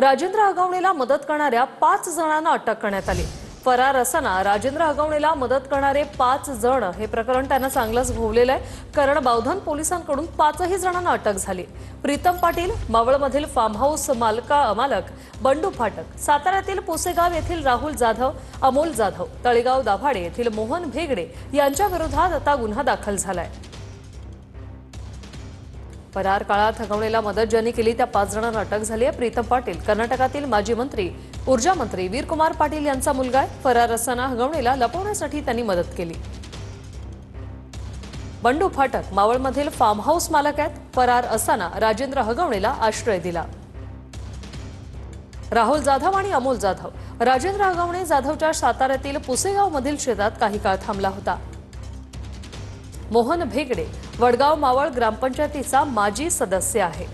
राजेंद्र हगवणेला मदत करणाऱ्या 5 जणांना अटक करण्यात आली। फरार असताना राजेंद्र हगवणेला मदत करणारे 5 जण हे प्रकरण त्यांना चांगलंच भोवलेलं आहे, कारण बावधन पोलिसांकडून 5ही जणांना अटक झाली। प्रीतम पाटील, मावळमधील फार्म हाऊस मालक बंडू फाटक, साताऱ्यातील पुसेगाव येथील राहुल जाधव, अमोल जाधव, तळेगाव दाभाडे येथील मोहन भेगडे यांच्या विरोधात आता गुन्हा दाखल झालाय। फरार काळात हगवणेला मदत ज्यांनी केली त्या 5 जणांना अटक झाली आहे। प्रीतम पाटील कर्नाटकातील माजी मंत्री, ऊर्जा मंत्री वीरकुमार पाटील यांचा मुलगा आहे। फरार असताना हगवणेला लपवण्यासाठी त्यांनी मदत केली। बंडू फाटक मावळमधील फार्म हाऊस मालक आहेत। फरार असताना राजेंद्र हगवणेला आश्रय दिला। राहुल जाधव आणि अमोल जाधव, राजेंद्र हगवणे जाधवच्या साताऱ्यातील पुसेगावमधील शेतात काही काळ थांबला होता। मोहन भेगडे वडगाव मावळ ग्रामपंचायतीचा माजी सदस्य आहे।